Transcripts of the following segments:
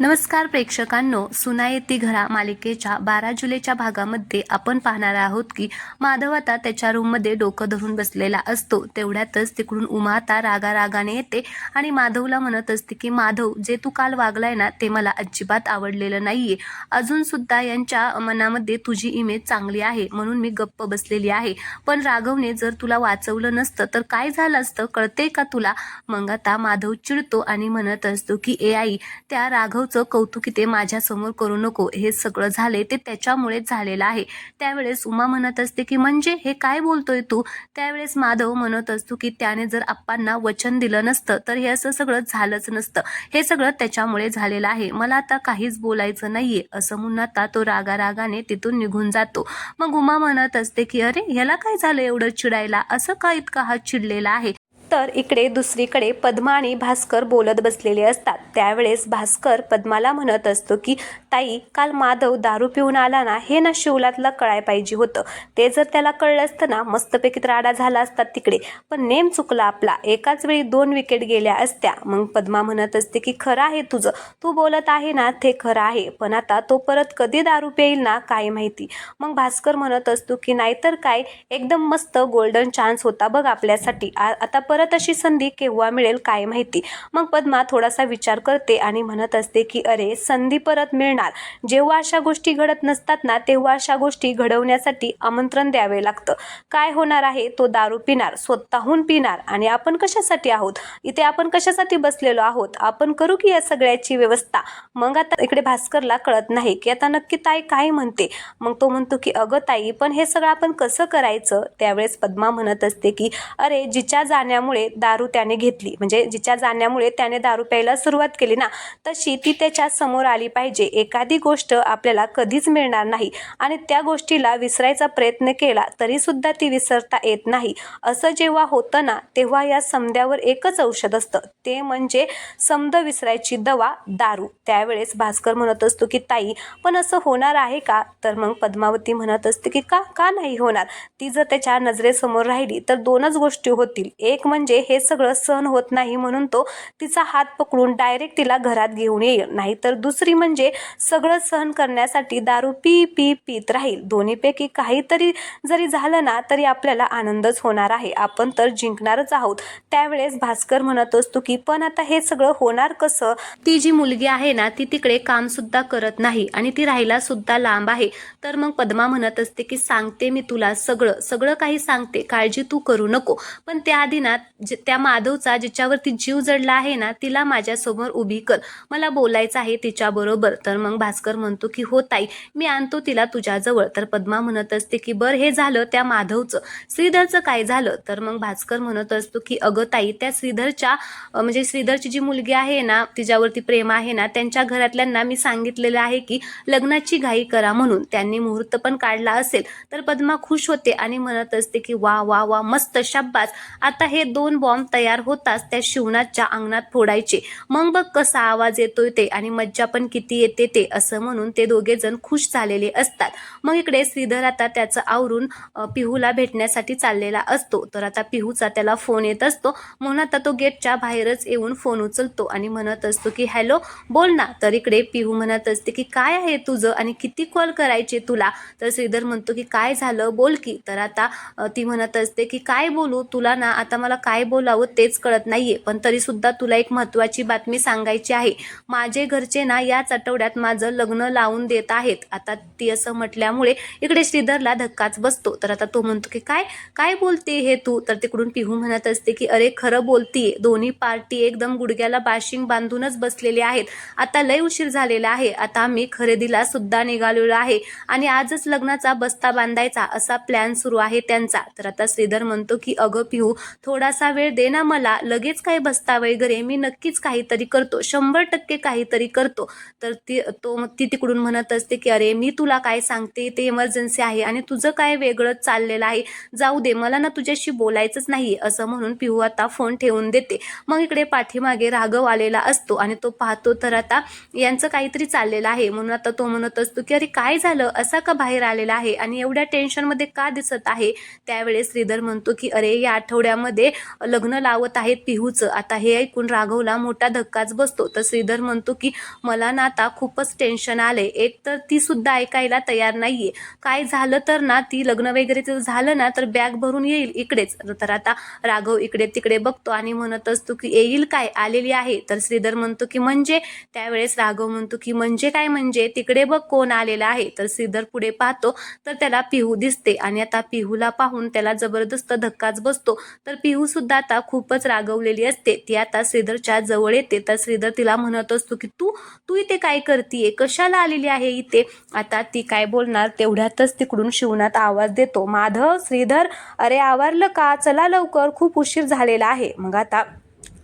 नमस्कार प्रेक्षकांनो, सुना येती घरा मालिकेच्या 12 जुलैच्या भागामध्ये आपण पाहणार आहोत की माधव आता त्याच्या रूममध्ये डोकं धरून बसलेला असतो. तेवढ्यातच तिकडून उमा आता रागाने येते आणि माधवला म्हणत असते की माधव, जे तू काल वागलाय ना ते मला अजिबात आवडलेलं नाहीये. अजून सुद्धा यांच्या मनामध्ये तुझी इमेज चांगली आहे म्हणून मी गप्प बसलेली आहे, पण राघवने जर तुला वाचवलं नसतं तर काय झालं असतं कळते का तुला? मग आता माधव चिडतो आणि म्हणत असतो की ए आई, त्या राघवचं कौतुक ते माझ्या समोर करू नको. हे सगळं झाले ते त्याच्यामुळेच झालेलं आहे. त्यावेळेस उमा म्हणत असते की म्हणजे हे काय बोलतोय तू? त्यावेळेस माधव म्हणत असतो की त्याने जर आप्पांना वचन दिलं नसतं तर हे असं सगळं झालंच नसतं. हे सगळं त्याच्यामुळे झालेलं आहे. मला आता काहीच बोलायचं नाहीये असं म्हणून आता तो रागाने तिथून निघून जातो. मग उमा म्हणत असते की अरे ह्याला काय झालं एवढं चिडायला? असं का इतका हा चिडलेला आहे? तर इकडे दुसरीकडे पद्मा आणि भास्कर बोलत बसलेले असतात. त्यावेळेस भास्कर पद्माला म्हणत असतो की ताई, काल माधव दारू पिऊन आला ना, हे ना शिवलातला कळाय पाहिजे होतं. ते जर त्याला कळलं असतं ना, मस्तपैकी राडा झाला असता तिकडे. पण नेम चुकला आपला, एकाच वेळी 2 विकेट गेल्या असत्या. मग पद्मा म्हणत असते की खरं आहे तुझं, तू बोलत आहे ना ते खरं आहे, पण आता तो परत कधी दारू पिईल ना काय माहिती. मग भास्कर म्हणत असतो की नाहीतर काय, एकदम मस्त गोल्डन चान्स होता बघ आपल्यासाठी. आता परत अशी संधी केव्हा मिळेल काय माहिती. मग पद्मा थोडासा विचार करते आणि म्हणत असते की अरे, संधी परत मिळणार. जेव्हा अशा गोष्टी घडत नसतात ना, तेव्हा अशा गोष्टी घडवण्यासाठी आमंत्रण द्यावे लागतं. काय होणार आहे, तो दारू पिणार, स्वतःहून पिणार. आणि आपण कशासाठी आहोत इथे? आपण कशासाठी बसलेलो आहोत? आपण करू की या सगळ्याची व्यवस्था. मग आता इकडे भास्करला कळत नाही की आता नक्की ताई काय म्हणते. मग तो म्हणतो की अगं ताई, पण हे सगळं आपण कसं करायचं? त्यावेळेस पद्मा म्हणत असते की अरे, जिच्या जाण्यामुळे दारू त्याने घेतली, म्हणजे जिच्या जाण्यामुळे त्याने दारू प्यायला सुरुवात केली ना, तशी ती त्याच्या समोर आली पाहिजे. एखादी गोष्ट आपल्याला कधीच मिळणार नाही आणि त्या गोष्टीला विसरायचा प्रयत्न केला तरी सुद्धा ती विसरता येत नाही. असं जेव्हा होतं ना, तेव्हा या समद्यावर एकच औषध असतं, ते म्हणजे समद विसरायची दवा, दारू. त्यावेळेस भास्कर म्हणत असतो की ताई, पण असं होणार आहे का? तर मग पद्मावती म्हणत असते की का नाही होणार? ती जर त्याच्या नजरेसमोर राहिली तर 2च गोष्टी होतील. एक म्हणजे हे सगळं सहन होत नाही म्हणून तो तिचा हात पकडून डायरेक्ट तिला घरात घेऊन येईल, नाहीतर दुसरी म्हणजे सगळं सहन करण्यासाठी दारू पीत राहील. दोन्हीपैकी काहीतरी जरी झालं ना तरी आपल्याला आनंदच होणार आहे, आपण तर जिंकणारच आहोत. त्यावेळेस भास्कर म्हणत असतो की पण आता हे सगळं होणार कसं? ती जी मुलगी आहे ना, ती तिकडे काम सुद्धा करत नाही आणि ती राहायला सुद्धा लांब आहे. तर मग पद्मा म्हणत असते की सांगते मी तुला सगळं काही सांगते, काळजी तू करू नको. पण त्याआधी ना त्या माधवचा जिच्यावरती जीव जडला आहे ना, तिला माझ्यासमोर उभी कर, मला बोलायचं आहे तिच्याबरोबर. तर मग भास्कर म्हणतो की हो ताई, मी आणतो तिला तुझ्याजवळ. तर पद्मा म्हणत असते की बरं, हे झालं त्या माधवचं, श्रीधरचं काय झालं? तर मग भास्कर म्हणत असतो की अगं ताई, त्या श्रीधरच्या म्हणजे श्रीधरची जी मुलगी आहे ना, तिच्यावरती प्रेम आहे ना, त्यांच्या घरातल्यांना मी सांगितलेलं आहे की लग्नाची घाई करा म्हणून. त्यांनी मुहूर्त पण काढला असेल. तर पद्मा खुश होते आणि म्हणत असते की वा वा वा, मस्त, शाब्बास. आता हे 2 बॉम्ब तयार होताच त्या शिवनाथच्या अंगणात फोडायचे. मग बघ कसा आवाज येतोय ते, आणि मज्जा पण किती येते ते, असं म्हणून ते दोघे जण खुश झालेले असतात. मग इकडे श्रीधर आता त्याचं आवरून पिहूला भेटण्यासाठी चाललेला असतो. तर आता पिहूचा त्याला फोन येत असतो, म्हणून आता तो गेटच्या बाहेरच येऊन फोन उचलतो आणि म्हणत असतो की हॅलो, बोल ना. तर इकडे पिहू म्हणत असते की काय आहे तुझं आणि किती कॉल करायचे तुला? तर श्रीधर म्हणतो की काय झालं, बोल की. तर आता ती म्हणत असते की काय बोलू तुला ना, आता मला काय बोलावं तेच कळत नाहीये, पण तरी सुद्धा तुला एक महत्वाची बातमी सांगायची आहे. माझे घरचे ना याच आठवड्यात माझं लग्न लावून देत आहेत. आता ती असं म्हटल्यामुळे इकडे श्रीधरला धक्काच बसतो. तर आता तो म्हणतो की काय काय बोलते हे तू? तर तिकडून पिहू म्हणत असते की अरे, खरं बोलतीये, दोन्ही पार्टी एकदम गुडघ्याला बाशिंग बांधूनच बसलेले आहेत. आता लय उशीर झालेला आहे, आता आम्ही खरेदीला सुद्धा निघालेलो आहे आणि आजच लग्नाचा बस्ता बांधायचा असा प्लॅन सुरू आहे त्यांचा. तर आता श्रीधर म्हणतो की अगं पिहू, थोडासा वेळ दे ना मला, लगेच काय बस्ता वगैरे, मी नक्कीच काहीतरी करतो, 100% काहीतरी करतो. तर ती तिकडून म्हणत असते की अरे, मी तुला काय सांगते, ते इमर्जन्सी आहे आणि तुझं काय वेगळंच चाललेलं आहे, जाऊ दे, मला ना तुझ्याशी बोलायचंच नाही, असं म्हणून पिहू आता फोन ठेवून देते. मग इकडे पाठीमागे राघव आलेला असतो आणि तो पाहतो तर आता यांचं काहीतरी चाललेलं आहे. म्हणून आता तो म्हणत असतो की अरे, काय झालं, असा का बाहेर आलेला आहे आणि एवढ्या टेन्शनमध्ये का दिसत आहे? त्यावेळेस श्रीधर म्हणतो की अरे, या आठवड्यामध्ये लग्न लावत आहेत पिहूचं. आता हे ऐकून राघवला मोठा धक्काच बसतो. तर श्रीधर म्हणतो की मला ना आता खूपच टेन्शन आलंय. एक तर ती सुद्धा ऐकायला तयार नाहीये. काय झालं तर ना ती लग्न वगैरे झालं ना तर बॅग भरून येईल इकडेच. तर आता राघव इकडे तिकडे बघतो आणि म्हणत असतो की येईल काय, आलेली आहे. तर श्रीधर म्हणतो की म्हणजे, त्यावेळेस राघव म्हणतो की म्हणजे काय, म्हणजे तिकडे बघ कोण आलेला आहे. तर श्रीधर पुढे पाहतो तर त्याला पिहू दिसते आणि आता पिहूला पाहून त्याला जबरदस्त धक्काच बसतो. तर पिहू सुद्धा आता खूपच रागवलेली असते. ती आता श्रीधरच्या जवळ येते. तर श्रीधर तिला म्हणत असतो की तू तू इथे काय करतीये, कशाला आलेली आहे इथे. आता ती काय बोलणार तेवढ्यातच तिकडून शिवनाथ आवाज देतो, माधव, श्रीधर, अरे आवरलं का, चला लवकर, खूप उशीर झालेला आहे. मग आता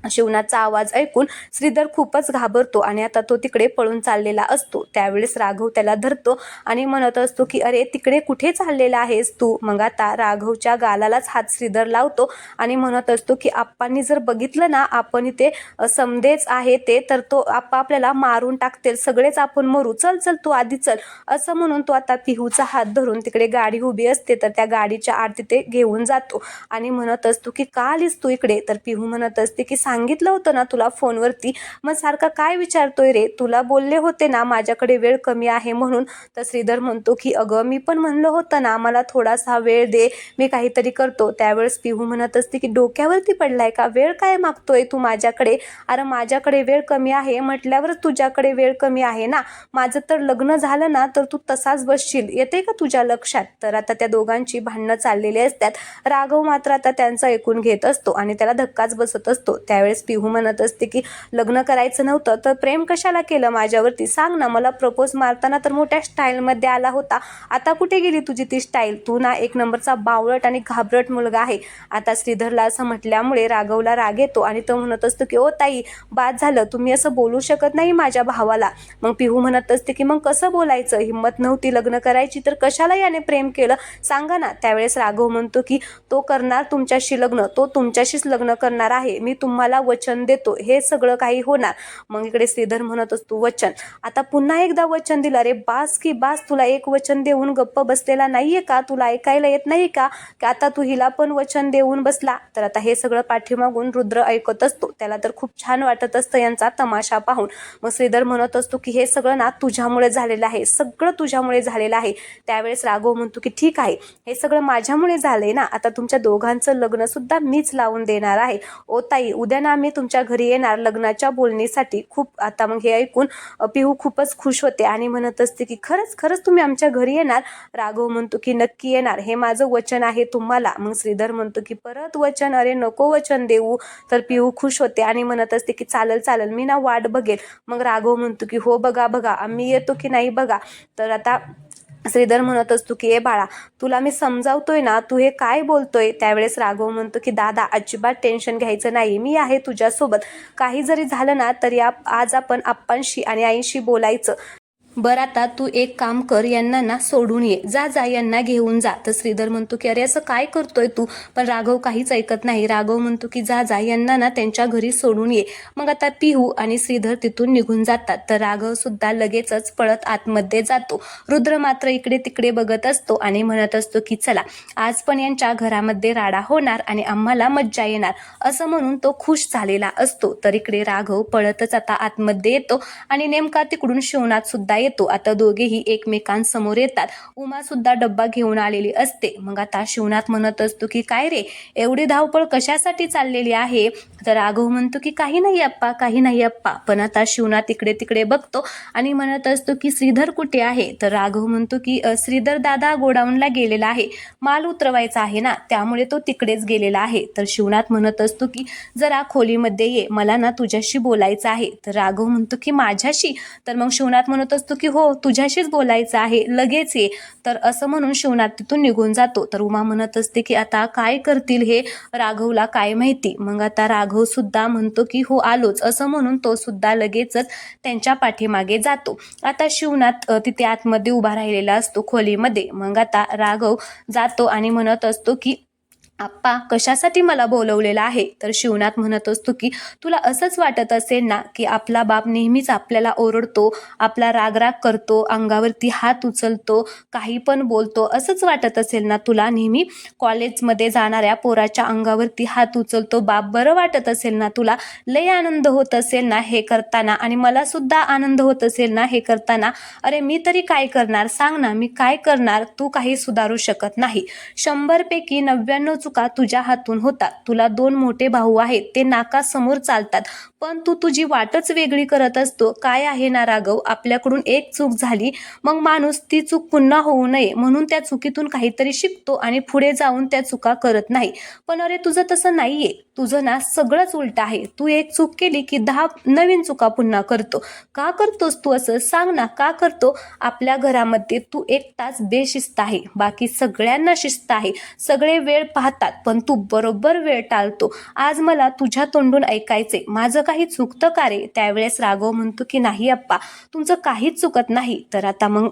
शिवनाथचा आवाज ऐकून श्रीधर खूपच घाबरतो आणि आता तो तिकडे पळून चाललेला असतो. त्यावेळेस राघव त्याला धरतो आणि म्हणत असतो की अरे तिकडे कुठे चाललेला आहेस तू. मग आता राघवच्या गालालाच हात श्रीधर लावतो आणि म्हणत असतो की आप्पांनी जर बघितलं ना आपण इथे समधेच आहे ते, तर तो आप्पा आपल्याला मारून टाकतील, सगळेच आपण मरू, चल चल तू आधी चल. असं म्हणून तो आता पिहूचा हात धरून तिकडे गाडी उभी असते तर त्या गाडीच्या आत तिथे घेऊन जातो आणि म्हणत असतो की का आलीस तू इकडे. तर पिहू म्हणत असते की सांगितलं होतं ना तुला फोनवरती, मग सारखा काय विचारतोय रे, तुला बोलले होते ना माझ्याकडे वेळ कमी आहे म्हणून. तर श्रीधर म्हणतो की अगं मी पण म्हणलं होतं ना मला थोडासा वेळ दे, मी काहीतरी करतो. त्यावेळेस पिहू म्हणत असते की डोक्यावरती पडलाय का, वेळ काय मागतोय तू माझ्याकडे. अरे माझ्याकडे वेळ कमी आहे म्हटल्यावर तुझ्याकडे वेळ कमी आहे ना, माझं तर लग्न झालं ना तर तू तसाच बसशील, येते का तुझ्या लक्षात. तर आता त्या दोघांची भांडणं चाललेली असतात. राघव मात्र आता त्यांचं ऐकून घेत असतो आणि त्याला धक्काच बसत असतो. त्यावेळेस पिहू म्हणत असते की लग्न करायचं नव्हतं तर प्रेम कशाला केलं माझ्यावरती, सांग ना. मला प्रपोज मारताना तर मोठ्या स्टाईलमध्ये आला होता, आता कुठे गेली तुझी ती स्टाईल. तू ना एक नंबरचा बावळट आणि घाबरट मुलगा आहे. आता श्रीधरला असं म्हटल्यामुळे राघवला राग येतो आणि तो म्हणत असतो की ओ ताई बाद झालं, तुम्ही असं बोलू शकत नाही माझ्या भावाला. मग पिहू म्हणत असते की मग कसं बोलायचं, हिम्मत नव्हती लग्न करायची तर कशाला याने प्रेम केलं, सांगा ना. त्यावेळेस राघव म्हणतो की तो करणार तुमच्याशी लग्न, तो तुमच्याशीच लग्न करणार आहे, मी तुम्हाला वचन देतो, हे सगळं काही होणार. मग इकडे श्रीधर म्हणत असतो वचन, आता पुन्हा एकदा वचन दिलं रे, बास की बास, तुला एक वचन देऊन गप्प बसलेला नाहीये का, तुला ऐकायला येत नाही का, की आता तू हिला पण वचन देऊन बसला. तर आता हे सगळं पाठीमागून रुद्र ऐकत असतो, त्याला तर खूप छान वाटत असतं यांचा तमाशा पाहून. मग श्रीधर म्हणत असतो की हे सगळं ना तुझ्यामुळे झालेलं आहे, सगळं तुझ्यामुळे झालेलं आहे. त्यावेळेस राघव म्हणतो की ठीक आहे, हे सगळं माझ्यामुळे झालंय ना, आता तुमच्या दोघांचं लग्न सुद्धा मीच लावून देणार आहे. ओ ताई उद्या ना आम्ही तुमच्या घरी येणार लग्नाच्या बोलणीसाठी. खूप आता मग हे ऐकून पिहू खूपच खुश होते आणि म्हणत असते की खरंच खरंच तुम्ही आमच्या घरी येणार. राघव म्हणतो की नक्की येणार, हे माझं वचन आहे तुम्हाला. मग श्रीधर म्हणतो की परत वचन, अरे नको वचन देऊ. तर पिहू खुश होते आणि म्हणत असते की चालेल चालेल, मी ना वाट बघेल. मग राघव म्हणतो की हो बघा बघा आम्ही येतो की नाही बघा. तर आता श्रीधर म्हणत असतो की ए बाळा तुला मी समजावतोय ना, तू हे काय बोलतोय. त्यावेळेस राघव म्हणतो की दादा अजिबात टेन्शन घ्यायचं नाही, मी आहे तुझ्यासोबत, काही जरी झालं ना तरी आज आपण आप्पांशी आणि आईशी बोलायचं. बरं आता तू एक काम कर, यांना ना सोडून ये, जा जा यांना घेऊन जा. तर श्रीधर म्हणतो की अरे असं काय करतोय तू, पण राघव काहीच ऐकत नाही. राघव म्हणतो की जा जा यांना ना त्यांच्या घरी सोडून ये. मग आता पिहू आणि श्रीधर तिथून निघून जातात. तर राघव सुद्धा लगेचच पळत आतमध्ये जातो. रुद्र मात्र इकडे तिकडे बघत असतो आणि म्हणत असतो की चला आज पण यांच्या घरामध्ये राडा होणार आणि आम्हाला मज्जा येणार, असं म्हणून तो खुश झालेला असतो. तर इकडे राघव पळतच आता आतमध्ये येतो आणि नेमका तिकडून शिवनाथ सुद्धा येतो. आता दोघेही एकमेकांसमोर येतात. उमा सुद्धा डब्बा घेऊन आलेली असते. मग आता शिवनाथ म्हणत असतो की काय रे एवढी धावपळ कशासाठी चाललेली आहे. तर राघव म्हणतो की काही नाही अप्पा, काही नाही अप्पा. पण आता शिवनाथ इकडे तिकडे बघतो आणि म्हणत असतो की श्रीधर कुठे आहे. तर राघव म्हणतो की श्रीधर दादा गोडाऊनला गेलेला आहे, माल उतरवायचा आहे ना त्यामुळे तो तिकडेच गेलेला आहे. तर शिवनाथ म्हणत असतो की जरा खोलीमध्ये ये, मला ना तुझ्याशी बोलायचं आहे. तर राघव म्हणतो की माझ्याशी. तर मग शिवनाथ म्हणत असतो की हो तुझ्याशीच बोलायचं आहे, लगेच ये. तर असं म्हणून शिवनाथ तिथून निघून जातो. तर उमा म्हणत असते की आता काय करतील हे राघवला काय माहिती. मग आता राघव सुद्धा म्हणतो की हो आलोच, असं म्हणून तो सुद्धा लगेचच त्यांच्या पाठीमागे जातो. आता शिवनाथ तिथे आतमध्ये उभा राहिलेला असतो खोलीमध्ये. मग आता राघव जातो आणि म्हणत असतो की आप्पा कशासाठी मला बोलवलेलं आहे? तर शिवनाथ म्हणत असतो की तुला असंच वाटत असेल ना की आपला बाप नेहमीच आपल्याला ओरडतो, आपला रागराग करतो, अंगावरती हात उचलतो, काही पण बोलतो, असंच वाटत असेल ना तुला? नेहमी कॉलेजमध्ये जाणाऱ्या पोराच्या अंगावरती हात उचलतो बाप, बरं वाटत असेल ना तुला? लय आनंद होत असेल ना हे करताना, आणि मला सुद्धा आनंद होत असेल ना हे करताना. अरे मी तरी काय करणार सांग ना, मी काय करणार? तू काही सुधारू शकत नाही. 100 पैकी 99 चुका तुझ्या हातून होतात. तुला 2 मोठे भाऊ आहेत, ते नाकासमोर चालतात, पण तू तुझी वाटच वेगळी करत असतो. काय आहे ना राघव, आपल्याकडून एक चूक झाली, मग माणूस ती चूक पुन्हा होऊ नये म्हणून त्या चुकीतून काहीतरी शिकतो आणि पुढे जाऊन त्या चुका करत नाही. पण अरे तुझं तसं नाहीये, तुझं ना सगळंच उलट आहे. तू एक चूक केली की 10 नवीन चुका पुन्हा करतो. का करतोस तू असं? सांग ना का करतो? आपल्या घरामध्ये तू एकटाच बेशिस्त आहे, बाकी सगळ्यांना शिस्त आहे, सगळे वेळ पाहतात, पण तू बरोबर वेळ टाळतो. आज मला तुझ्या तोंडून ऐकायचे, माझं काही चुकतं का रे? त्यावेळेस राघव म्हणतो की नाही आप्पा, तुमचं काहीच चुकत नाही. तर आता मग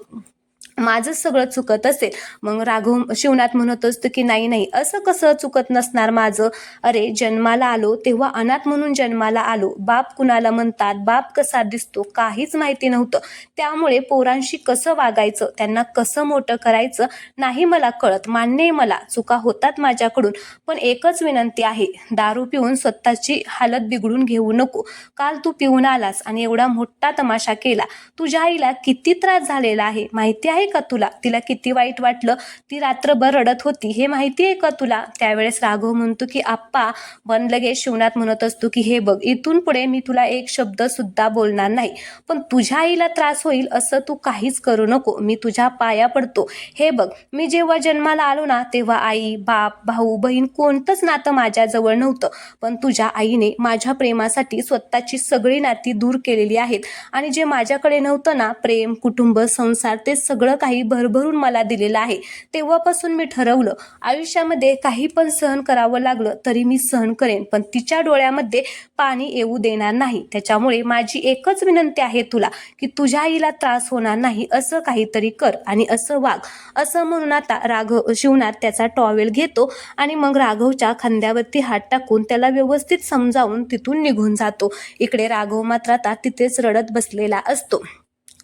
माझं सगळं चुकत असेल? मग शिवनाथ म्हणत असतो की नाही नाही, असं कसं चुकत नसणार माझं? अरे जन्माला आलो तेव्हा अनाथ म्हणून जन्माला आलो. बाप कुणाला म्हणतात, बाप कसा दिसतो, काहीच माहिती नव्हतं. त्यामुळे पोरांशी कसं वागायचं, त्यांना कसं मोठं करायचं नाही मला कळत. मान्य आहे मला, चुका होतात माझ्याकडून, पण एकच विनंती आहे, दारू पिऊन स्वतःची हालत बिघडून घेऊ नको. काल तू पिऊन आलास आणि एवढा मोठा तमाशा केला. तुझ्या आईला किती त्रास झालेला आहे माहिती आहे का तुला? तिला किती वाईट वाटलं, ती रात्रभर रडत होती, हे माहिती आहे का तुला? त्यावेळेस राघव म्हणतो की आप्पा, पण लगेच शिवनाथ म्हणत असतो की हे बघ, इथून पुढे मी तुला एक शब्द सुद्धा बोलणार नाही, पण तुझ्या आईला त्रास होईल असं तू काहीच करू नको. मी तुझ्या पाया पडतो. हे बघ, मी जेव्हा जन्माला आलो ना तेव्हा आई, बाप, भाऊ, बहीण कोणतंच नातं माझ्याजवळ नव्हतं, पण तुझ्या आईने माझ्या प्रेमासाठी स्वतःची सगळी नाती दूर केलेली आहेत, आणि जे माझ्याकडे नव्हतं ना, प्रेम, कुटुंब, संसार, ते सगळं काही भरभरून मला दिलेलं आहे. तेव्हापासून मी ठरवलं, आयुष्यामध्ये काही पण सहन करावं लागलं तरी मी सहन करेन, पण तिच्या डोळ्यामध्ये पाणी येऊ देणार नाही. त्याच्यामुळे माझी एकच विनंती आहे तुला की तुझ्या आईला त्रास होणार नाही असं काहीतरी कर आणि असं वाग. असं म्हणून आता शिवनाथ त्याचा टॉवेल घेतो आणि मग राघवच्या खांद्यावरती हात टाकून त्याला व्यवस्थित समजावून तिथून निघून जातो. इकडे राघव मात्र आता तिथेच रडत बसलेला असतो.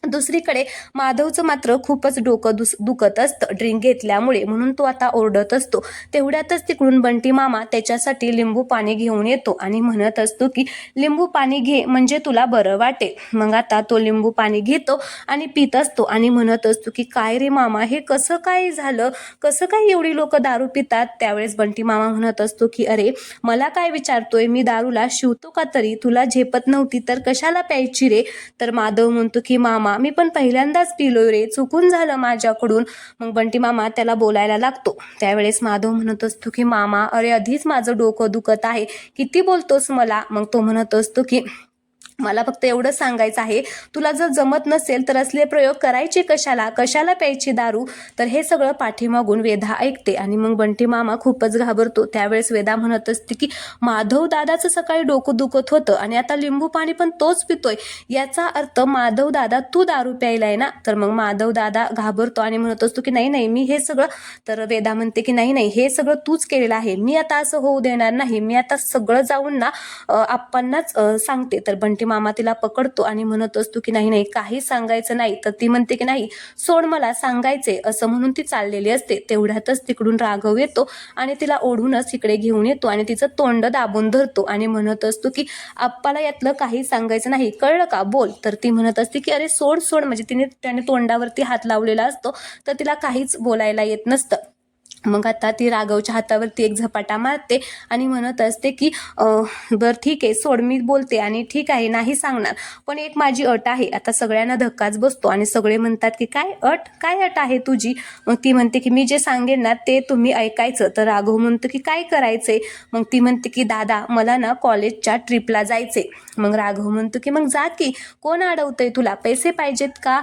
दुसरीकडे माधवचं मात्र खूपच डोकं दुखत असतं ड्रिंक घेतल्यामुळे, म्हणून तो आता ओरडत असतो. तेवढ्यातच तिकडून बंटी मामा त्याच्यासाठी लिंबू पाणी घेऊन येतो आणि म्हणत असतो की लिंबू पाणी घे म्हणजे तुला बरं वाटेल. मग आता तो लिंबू पाणी घेतो आणि पित असतो आणि म्हणत असतो की काय रे मामा, हे कसं काय झालं, कसं काय एवढी लोक दारू पितात? त्यावेळेस बंटी मामा म्हणत असतो की अरे मला काय विचारतोय, मी दारूला शिवतो का तरी? तुला झेपत नव्हती तर कशाला प्यायची रे? तर माधव म्हणतो की मामा, मी पण पहिल्यांदाच पिलोय रे, चुकून झालं माझ्याकडून. मग बंटी मामा त्याला बोलायला लागतो. त्यावेळेस माधव म्हणत असतो की मामा, अरे आधीच माझं डोकं दुखत आहे, किती बोलतोस मला? मग तो म्हणत असतो की मला फक्त एवढं सांगायचं आहे, तुला जर जमत नसेल तर असले प्रयोग करायचे कशाला, कशाला प्यायची दारू? तर हे सगळं पाठीमागून वेदा ऐकते आणि मग बंटी मामा खूपच घाबरतो. त्यावेळेस वेदा म्हणत असते की माधव दादाचं सकाळी डोकं दुखत होतं आणि आता लिंबू पाणी पण तोच पितोय, याचा अर्थ माधव दादा तू दारू प्यायलाय ना? तर मग माधव दादा घाबरतो आणि म्हणत असतो की नाही नाही, मी हे सगळं, तर वेदा म्हणते की नाही नाही, हे सगळं तूच केलेलं आहे, मी आता असं होऊ देणार नाही, मी आता सगळं जाऊन ना आप्पांनाच सांगते. तर बंटी मामा तिला पकडतो आणि म्हणत असतो की नाही नाही, काही सांगायचं नाही. तर ती म्हणते की नाही, सोड, मला सांगायचे, असं म्हणून ती चाललेली असते. तेवढ्यातच तिकडून राघव येतो आणि तिला ओढूनच इकडे घेऊन येतो आणि तिचं तोंड दाबून धरतो आणि म्हणत असतो की आप्पाला यातलं काही सांगायचं नाही, कळलं का, बोल. तर ती म्हणत असते की अरे सोड सोड, म्हणजे त्याने तोंडावरती हात लावलेला असतो तर तिला काहीच बोलायला येत नसतं. मग आता ती राघवच्या हातावरती एक झपाटा मारते आणि म्हणत असते की बरं ठीक आहे, सोड, मी बोलते आणि ठीक आहे, नाही सांगणार, पण एक माझी अट आहे. आता सगळ्यांना धक्काच बसतो आणि सगळे म्हणतात की काय अट, काय अट आहे तुझी? मग ती म्हणते की मी जे सांगेन ना ते तुम्ही ऐकायचं. तर राघव म्हणतो की काय करायचंय? मग ती म्हणते की दादा, मला ना कॉलेजच्या ट्रिपला जायचे. मग राघव म्हणतो की मग जा की, कोण अडवतंय तुला? पैसे पाहिजेत का,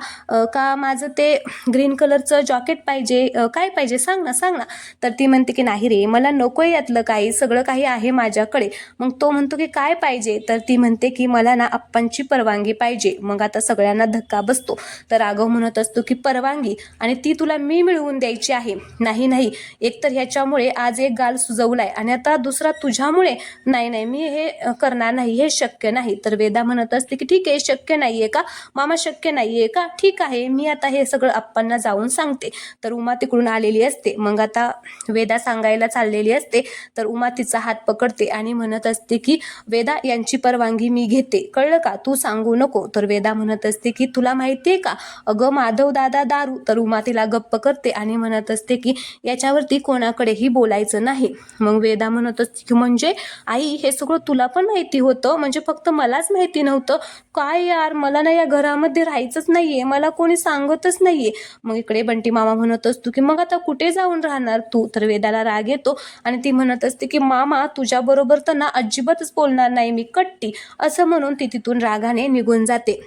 का माझं ते ग्रीन कलरचं जॉकेट पाहिजे, काय पाहिजे सांग ना सांग ना? तर ती म्हणते की नाही रे, मला नको यातलं काही, सगळं काही आहे माझ्याकडे. मग तो म्हणतो की काय पाहिजे, तर ती म्हणते की मला ना आप्पांची परवानगी पाहिजे. मग आता सगळ्यांना धक्का बसतो. तर राघव म्हणत असतो की परवानगी, आणि ती तुला मी मिळवून द्यायची आहे. नाही नाही, एकतर ह्याच्यामुळे आज एक गाल सुजवलाय आणि आता दुसरा तुझ्यामुळे. नाही नाही, मी हे करणार नाही, हे शक्य नाही. तर वेदा म्हणत असते की ठीक आहे, शक्य नाहीये का मामा, शक्य नाहीये का, ठीक आहे, मी आता हे सगळं आप्पांना जाऊन सांगते. तर उमा तिकडून आलेली असते. मग आता वेदा सांगायला चाललेली असते. तर उमा तिचा हात पकडते आणि म्हणत असते की वेदा, यांची परवानगी मी घेते, कळलं का, तू सांगू नको. तर वेदा म्हणत असते की तुला माहितीये का, अगं माधव दादा दारू. तर उमा तिला गप्प करते आणि म्हणत असते की याच्यावरती कोणाकडेही बोलायचं नाही. मग वेदा म्हणत असते की म्हणजे आई, हे सगळं तुला पण माहिती होतं, म्हणजे फक्त मलाच माहिती नव्हतं काय यार, मला ना या घरामध्ये राहायचंच नाहीये, मला कोणी सांगतच नाहीये. मग इकडे बंटी मामा म्हणत असतो की मग आता कुठे जाऊन राहणार तू. तर वेदाला राग येतो आणि ती म्हणत असते की मामा, तुझ्या बरोबर तर ना अजिबातच बोलणार नाही मी, कट्टी. असं म्हणून ती तिथून रागाने निघून जाते.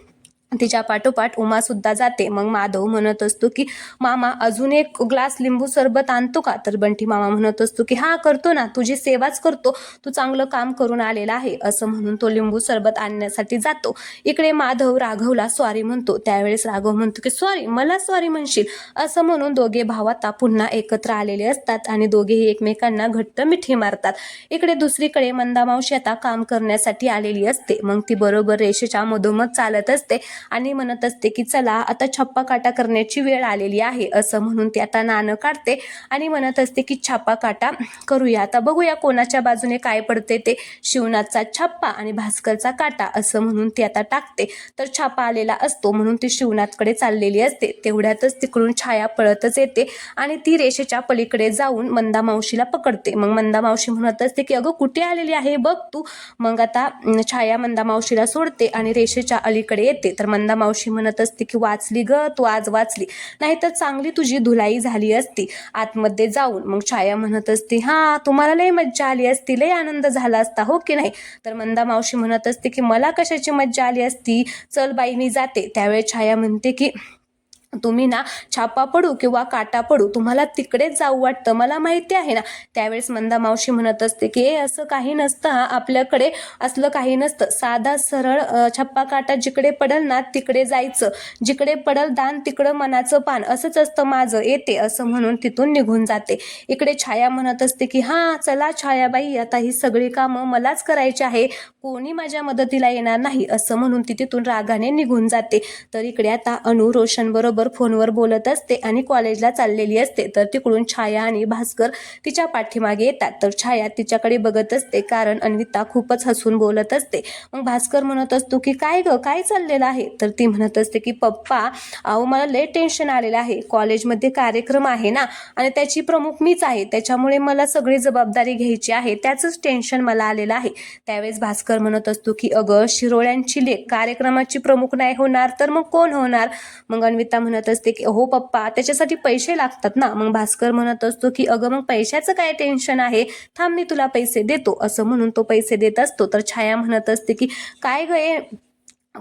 तिच्या पाठोपाठ उमा सुद्धा जाते. मग माधव म्हणत असतो की मामा, अजून एक ग्लास लिंबू सरबत आणतो का. तर बंटी मामा म्हणत असतो की हा करतो ना, तुझी सेवाच करतो, तू चांगलं काम करून आलेला आहे. असं म्हणून तो लिंबू सरबत आणण्यासाठी जातो. इकडे माधव राघवला सॉरी म्हणतो. त्यावेळेस राघव म्हणतो की सॉरी, मला सॉरी म्हणशील. असं म्हणून दोघे भाव आता पुन्हा एकत्र आलेले असतात आणि दोघेही एकमेकांना घट्ट मिठी मारतात. इकडे दुसरीकडे मंदा मावशी आता काम करण्यासाठी आलेली असते. मग ती बरोबर रेषेच्या मधोमध चालत असते आणि म्हणत असते की चला आता छप्पा काटा करण्याची वेळ आलेली आहे. असं म्हणून ती आता नाणं काढते आणि म्हणत असते की छापा काटा करूया, आता बघूया कोणाच्या बाजूने काय पडते ते. शिवनाथचा छापा आणि भास्करचा काटा, असं म्हणून ती आता टाकते. तर छापा आलेला असतो म्हणून ती शिवनाथकडे चाललेली असते. तेवढ्यातच तिकडून छाया पळतच येते आणि ती रेषेच्या पलीकडे जाऊन मंदा मावशीला पकडते. मग मंदा मावशी म्हणत असते की अगं कुठे आलेली आहे बघ तू. मग आता छाया मंदा मावशीला सोडते आणि रेषेच्या अलीकडे येते. तर मंदा मावशी म्हणत असते की वाचली ग तू, आज वाचली, नाहीतर चांगली तुझी धुलाई झाली असती आतमध्ये जाऊन. मग छाया म्हणत असते हा, तुम्हाला लय मज्जा आली असती, लय आनंद झाला असता, हो की नाही. तर मंदा मावशी म्हणत असते की मला कशाची मज्जा आली असती, चल बाई मी जाते. त्यावेळेस छाया म्हणते की तुम्ही ना छापा पडू किंवा काटा पडू, तुम्हाला तिकडेच जाऊ वाटतं, मला माहिती आहे ना. त्यावेळेस मंदा मावशी म्हणत असते की असं काही नसतं, आपल्याकडे असलं काही नसतं, साधा सरळ छप्पा काटा जिकडे पडल ना तिकडे जायचं, जिकडे पडल दान तिकडं मनाचं पान, असंच असतं माझं, येते. असं म्हणून तिथून निघून जाते. इकडे छाया म्हणत असते की हा चला छायाबाई, आता ही सगळी कामं मलाच करायची आहे, कोणी माझ्या मदतीला येणार नाही. असं म्हणून ती तिथून रागाने निघून जाते. तर इकडे आता अनु रोशन बरोबर फोनवर बोलत असते आणि कॉलेजला चाललेली असते. तर तिकडून छाया आणि भास्कर तिच्या पाठीमागे येतात. तर छाया तिच्याकडे बघत असते कारण अन्विता खूपच हसून बोलत असते. मग भास्कर म्हणत असतो की काय ग, काय चाललेलं आहे. तर ती म्हणत असते की पप्पा, अहो मला लय टेन्शन आलेलं आहे, कॉलेजमध्ये कार्यक्रम आहे ना आणि त्याची प्रमुख मीच आहे, त्याच्यामुळे मला सगळी जबाबदारी घ्यायची आहे, त्याचंच टेन्शन मला आलेलं आहे. त्यावेळेस भास्कर म्हणत असतो की अगं शिरोळ्यांची लेक कार्यक्रमाची प्रमुख नाही होणार तर मग कोण होणार. मग अन्विता म्हणत असते की हो पप्पा, त्याच्यासाठी पैसे लागतात ना. मग भास्कर म्हणत असतो की अगं मग पैशाचं काय टेन्शन आहे, थांब मी तुला पैसे देतो. असं म्हणून तो पैसे देत असतो. तर छाया म्हणत असते की काय ग,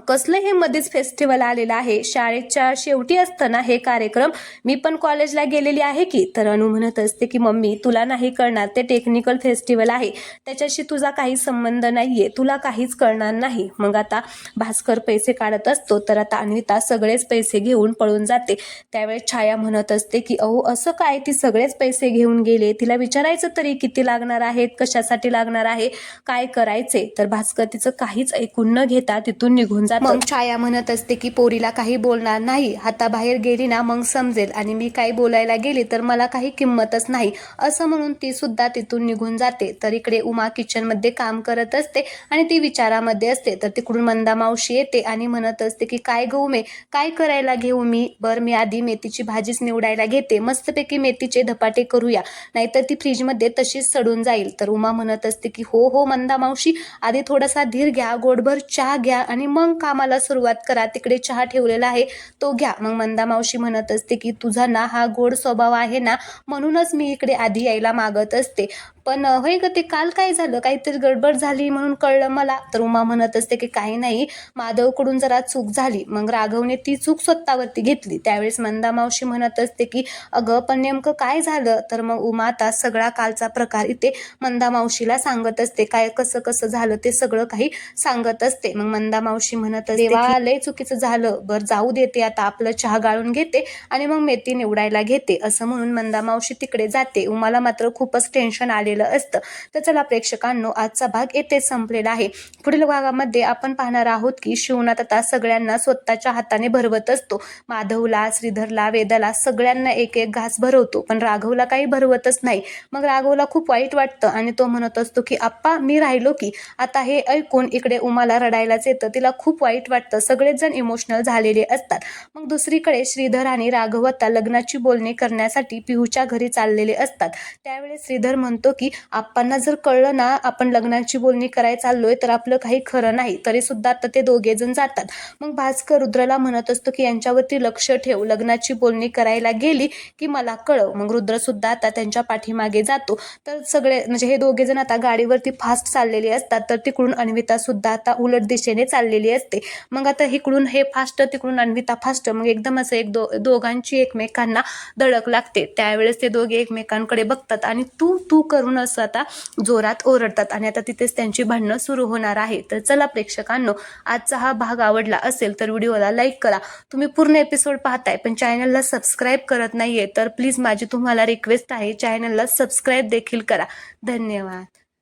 कसलं हे मध्येच फेस्टिवल आलेलं आहे, शाळेच्या शेवटी असतं ना हे कार्यक्रम, मी पण कॉलेजला गेलेली आहे की. तर अनु म्हणत असते की मम्मी तुला नाही कळणार, ते टेक्निकल फेस्टिवल आहे, त्याच्याशी तुझा काही संबंध नाहीये, तुला काहीच कळणार नाही. मग आता भास्कर पैसे काढत असतो. तर आता अन्विता सगळेच पैसे घेऊन पळून जाते. त्यावेळेस छाया म्हणत असते की अहो असं काय, ती सगळेच पैसे घेऊन गेले, तिला विचारायचं तरी किती लागणार आहेत, कशासाठी लागणार आहे, काय करायचे. तर भास्कर तिचं काहीच ऐकून न घेता तिथून निघून जातं. मग छाया म्हणत असते की पोरीला काही बोलणार नाही, हाताबाहेर गेली ना मग समजेल, आणि मी काही बोलायला गेली तर मला काही किंमतच नाही. असं म्हणून ती सुद्धा तिथून निघून जाते. तर इकडे उमा किचन मध्ये काम करत असते आणि ती विचारामध्ये असते. तर तिकडून मंदा मावशी येते आणि म्हणत असते की काय गहू मे, काय करायला घेऊ मी, मी आधी मेथीची भाजीच निवडायला घेते, मस्तपैकी मेथीचे धपाटे करूया, नाहीतर ती फ्रीजमध्ये तशीच सडून जाईल. तर उमा म्हणत असते की हो हो मंदा मावशी, आधी थोडासा धीर घ्या, गोडभर चहा घ्या आणि मग मग कामाला सुरुवात करा, तिकडे चहा ठेवलेला आहे तो घ्या. मग मंदा मावशी म्हणत असते की तुझा ना हा गोड स्वभाव आहे ना, म्हणूनच मी इकडे आधी यायला मागत असते. पण होय ग, ते काल काय झालं, काहीतरी गडबड झाली म्हणून कळलं मला. तर उमा म्हणत असते की काही नाही, माधवकडून जरा चूक झाली. मग राघवने ती चूक स्वतःवरती घेतली. त्यावेळेस मंदा मावशी म्हणत असते की अगं पण नेमकं काय झालं. तर मग उमा आता सगळा कालचा प्रकार इथे मंदा मावशीला सांगत असते, काय कसं कसं झालं ते सगळं काही सांगत असते. मग मंदा मावशी म्हणत असते देवा लय चुकीचं झालं, बरं जाऊ देते, आता आपलं चहा गाळून घेते आणि मग मेथी निवडायला घेते. असं म्हणून मंदा मावशी तिकडे जाते. उमाला मात्र खूपच टेन्शन आलेलं असतं. तर चला प्रेक्षकांनो, आजचा भाग येथेच संपलेला आहे. पुढील भागामध्ये आपण पाहणार आहोत की शिवनाथ आता सगळ्यांना स्वतःच्या हाताने भरवत असतो. माधवला, श्रीधरला, वेदाला सगळ्यांना एक एक घास भरवतो, पण राघवला काही भरवतच नाही. मग राघवला खूप वाईट वाटतं आणि तो म्हणत असतो की आप्पा मी राहिलो की. आता हे ऐकून इकडे उमाला रडायलाच येतं. तिला खूप वाईट वाटतं. सगळेच जण इमोशनल झालेले असतात. मग दुसरीकडे श्रीधर आणि राघव आता लग्नाची बोलणी करण्यासाठी पिहूच्या घरी चाललेले असतात. त्यावेळेस श्रीधर म्हणतो की आप्पांना जर कळलं ना आपण लग्नाची बोलणी करायला चाललोय तर आपलं काही खरं नाही. तरी सुद्धा आता ते दोघे जण जातात. मग भास्कर रुद्रला म्हणत असतो की यांच्यावरती लक्ष ठेव, लग्नाची बोलणी करायला गेली की मला कळव. मग रुद्र सुद्धा आता त्यांच्या पाठीमागे जातो. तर सगळे म्हणजे हे दोघे जण आता गाडीवरती फास्ट चाललेले असतात. तर तिकडून अन्विता सुद्धा आता उलट दिशेने चाललेली असते. मग आता इकडून हे फास्ट, तिकडून अन्विता फास्ट, मग एकदम असं दोघांची एकमेकांना धडक लागते. त्यावेळेस ते दोघे एकमेकांकडे बघतात आणि तू तू करून असं आता जोरात ओरडतात आणि आता तिथेच त्यांची भांडणं सुरू होणार आहे. तर चला प्रेक्षकांनो, आजचा हा भाग आवडला असेल तर व्हिडिओला लाईक करा. तुम्ही पूर्ण एपिसोड पाहताय पण चॅनलला सबस्क्राईब करत नाहीये तर प्लीज माझी तुम्हाला रिक्वेस्ट आहे, चॅनलला सबस्क्राईब देखील करा. धन्यवाद.